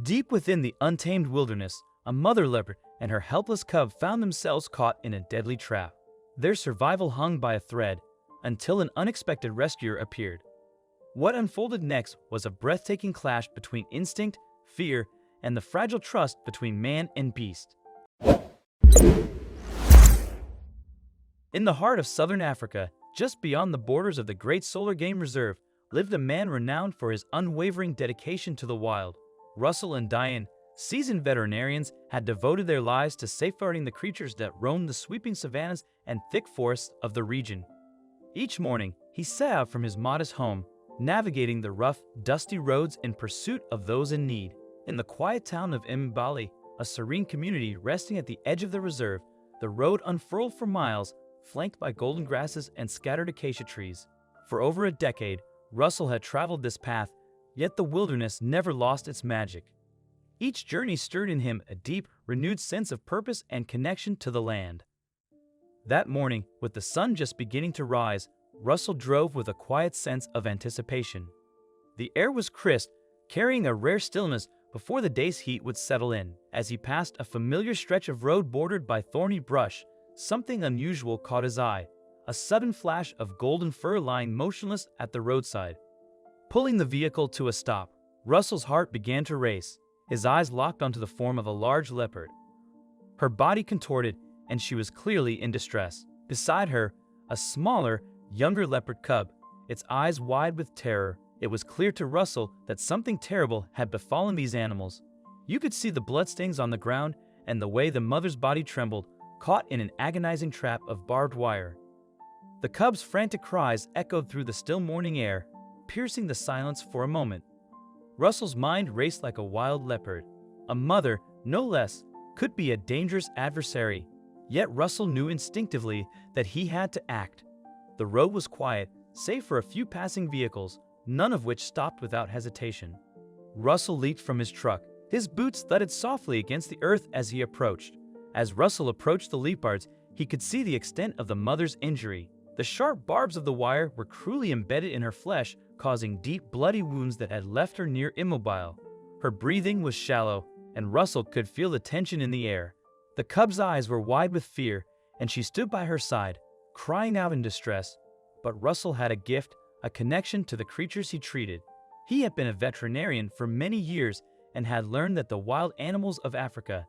Deep within the untamed wilderness, a mother leopard and her helpless cub found themselves caught in a deadly trap. Their survival hung by a thread until an unexpected rescuer appeared. What unfolded next was a breathtaking clash between instinct, fear, and the fragile trust between man and beast. In the heart of southern Africa, just beyond the borders of the Great Solar Game Reserve, lived a man renowned for his unwavering dedication to the wild. Russell and Diane, seasoned veterinarians, had devoted their lives to safeguarding the creatures that roamed the sweeping savannas and thick forests of the region. Each morning, he set out from his modest home, navigating the rough, dusty roads in pursuit of those in need. In the quiet town of Mbali, a serene community resting at the edge of the reserve, the road unfurled for miles, flanked by golden grasses and scattered acacia trees. For over a decade, Russell had traveled this path, yet the wilderness never lost its magic. Each journey stirred in him a deep, renewed sense of purpose and connection to the land. That morning, with the sun just beginning to rise, Russell drove with a quiet sense of anticipation. The air was crisp, carrying a rare stillness before the day's heat would settle in. As he passed a familiar stretch of road bordered by thorny brush, something unusual caught his eye, a sudden flash of golden fur lying motionless at the roadside. Pulling the vehicle to a stop, Russell's heart began to race. His eyes locked onto the form of a large leopard. Her body contorted, and she was clearly in distress. Beside her, a smaller, younger leopard cub, its eyes wide with terror. It was clear to Russell that something terrible had befallen these animals. You could see the bloodstains on the ground and the way the mother's body trembled, caught in an agonizing trap of barbed wire. The cub's frantic cries echoed through the still morning air, piercing the silence for a moment. Russell's mind raced like a wild leopard. A mother, no less, could be a dangerous adversary. Yet Russell knew instinctively that he had to act. The road was quiet, save for a few passing vehicles, none of which stopped without hesitation. Russell leaped from his truck. His boots thudded softly against the earth as he approached. As Russell approached the Leopards, he could see the extent of the mother's injury. The sharp barbs of the wire were cruelly embedded in her flesh, causing deep, bloody wounds that had left her near immobile. Her breathing was shallow, and Russell could feel the tension in the air. The cub's eyes were wide with fear, and she stood by her side, crying out in distress. But Russell had a gift, a connection to the creatures he treated. He had been a veterinarian for many years and had learned that the wild animals of Africa,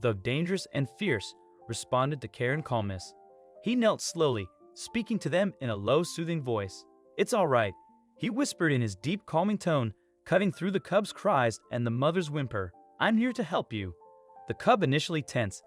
though dangerous and fierce, responded to care and calmness. He knelt slowly, speaking to them in a low, soothing voice. "It's all right," he whispered in his deep, calming tone, cutting through the cub's cries and the mother's whimper. "I'm here to help you." The cub, initially tense,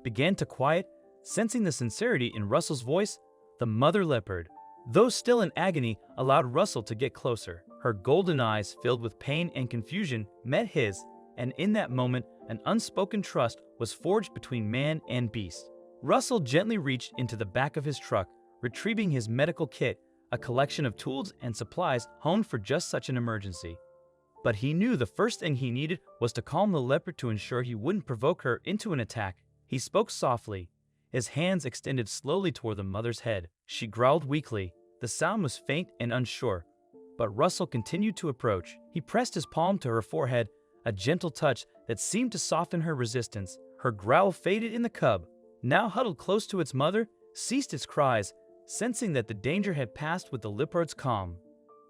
began to quiet, sensing the sincerity in Russell's voice. The mother leopard, though still in agony, allowed Russell to get closer. Her golden eyes, filled with pain and confusion, met his, and in that moment, an unspoken trust was forged between man and beast. Russell gently reached into the back of his truck, retrieving his medical kit, a collection of tools and supplies honed for just such an emergency. But he knew the first thing he needed was to calm the leopard to ensure he wouldn't provoke her into an attack. He spoke softly, his hands extended slowly toward the mother's head. She growled weakly. The sound was faint and unsure, but Russell continued to approach. He pressed his palm to her forehead, a gentle touch that seemed to soften her resistance. Her growl faded in the cub, now huddled close to its mother, ceased its cries, sensing that the danger had passed with the leopard's calm.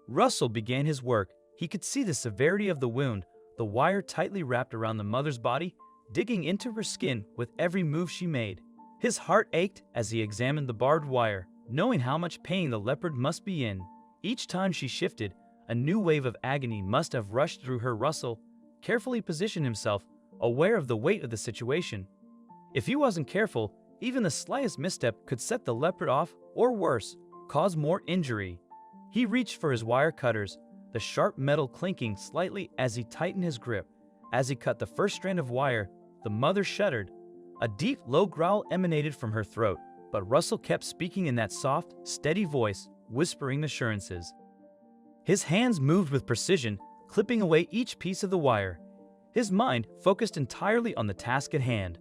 Russell began his work. He could see the severity of the wound, the wire tightly wrapped around the mother's body, digging into her skin with every move she made. His heart ached as he examined the barbed wire, knowing how much pain the leopard must be in. Each time she shifted, a new wave of agony must have rushed through her. Russell carefully positioned himself, aware of the weight of the situation. If he wasn't careful, even the slightest misstep could set the leopard off, or worse, cause more injury. He reached for his wire cutters, the sharp metal clinking slightly as he tightened his grip. As he cut the first strand of wire, the mother shuddered. A deep, low growl emanated from her throat, but Russell kept speaking in that soft, steady voice, whispering assurances. His hands moved with precision, clipping away each piece of the wire. His mind focused entirely on the task at hand.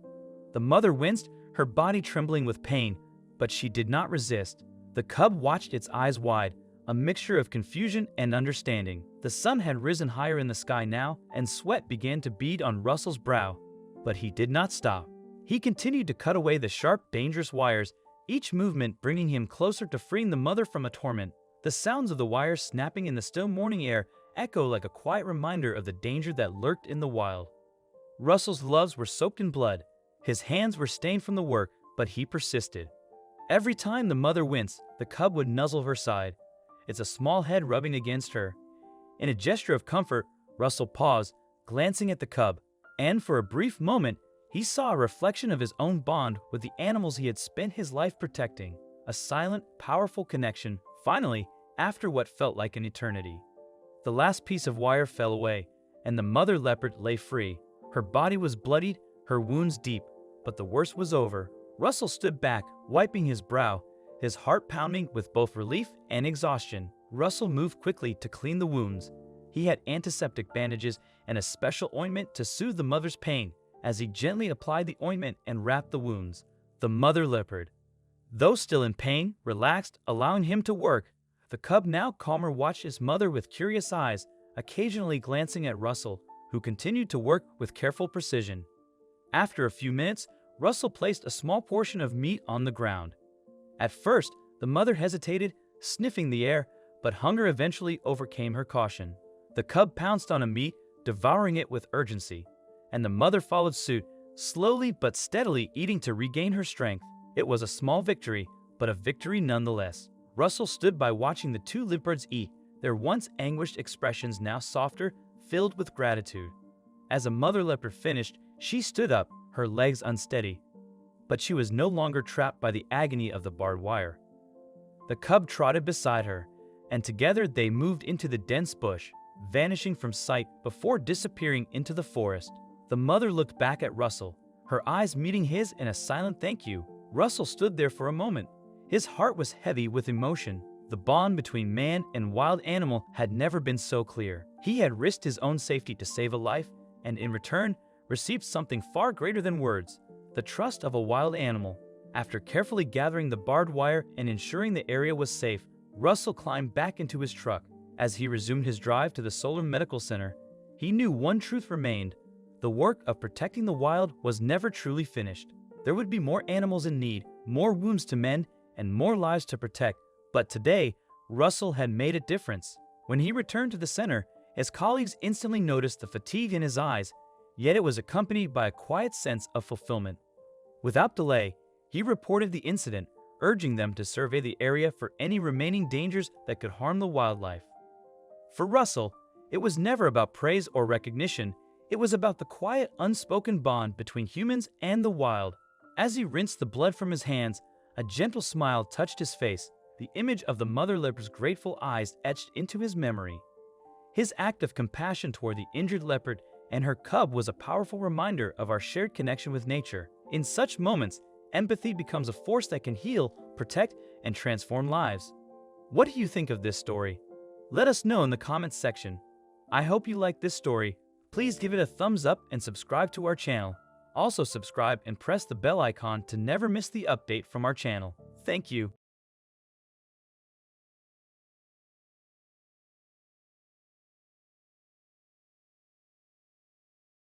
The mother winced, her body trembling with pain, but she did not resist. The cub watched, its eyes wide, a mixture of confusion and understanding. The sun had risen higher in the sky now, and sweat began to bead on Russell's brow. But he did not stop. He continued to cut away the sharp, dangerous wires, each movement bringing him closer to freeing the mother from a torment. The sounds of the wires snapping in the still morning air echo like a quiet reminder of the danger that lurked in the wild. Russell's gloves were soaked in blood. His hands were stained from the work, but he persisted. Every time the mother winced, the cub would nuzzle her side, its small head rubbing against her. In a gesture of comfort, Russell paused, glancing at the cub, and for a brief moment, he saw a reflection of his own bond with the animals he had spent his life protecting. A silent, powerful connection, finally, after what felt like an eternity. The last piece of wire fell away, and the mother leopard lay free. Her body was bloodied, her wounds deep, but the worst was over. Russell stood back, wiping his brow, his heart pounding with both relief and exhaustion. Russell moved quickly to clean the wounds. He had antiseptic bandages and a special ointment to soothe the mother's pain. As he gently applied the ointment and wrapped the wounds, the mother leopard, though still in pain, relaxed, allowing him to work. The cub, now calmer, watched his mother with curious eyes, occasionally glancing at Russell, who continued to work with careful precision. After a few minutes, Russell placed a small portion of meat on the ground. At first, the mother hesitated, sniffing the air, but hunger eventually overcame her caution. The cub pounced on a meat, devouring it with urgency, and the mother followed suit, slowly but steadily eating to regain her strength. It was a small victory, but a victory nonetheless. Russell stood by watching the two leopards eat, their once anguished expressions now softer, filled with gratitude. As a mother leopard finished, she stood up, her legs unsteady. But she was no longer trapped by the agony of the barbed wire. The cub trotted beside her, and together they moved into the dense bush, vanishing from sight before disappearing into the forest. The mother looked back at Russell, her eyes meeting his in a silent thank you. Russell stood there for a moment. His heart was heavy with emotion. The bond between man and wild animal had never been so clear. He had risked his own safety to save a life, and in return, received something far greater than words, the trust of a wild animal. After carefully gathering the barbed wire and ensuring the area was safe, Russell climbed back into his truck. As he resumed his drive to the Solar Medical Center, he knew one truth remained. The work of protecting the wild was never truly finished. There would be more animals in need, more wounds to mend, and more lives to protect. But today, Russell had made a difference. When he returned to the center, his colleagues instantly noticed the fatigue in his eyes, yet it was accompanied by a quiet sense of fulfillment. Without delay, he reported the incident, urging them to survey the area for any remaining dangers that could harm the wildlife. For Russell, it was never about praise or recognition. It was about the quiet, unspoken bond between humans and the wild. As he rinsed the blood from his hands, a gentle smile touched his face, the image of the mother leopard's grateful eyes etched into his memory. His act of compassion toward the injured leopard and her cub was a powerful reminder of our shared connection with nature. In such moments, empathy becomes a force that can heal, protect, and transform lives. What do you think of this story? Let us know in the comments section. I hope you liked this story. Please give it a thumbs up and subscribe to our channel. Also subscribe and press the bell icon to never miss the update from our channel. Thank you.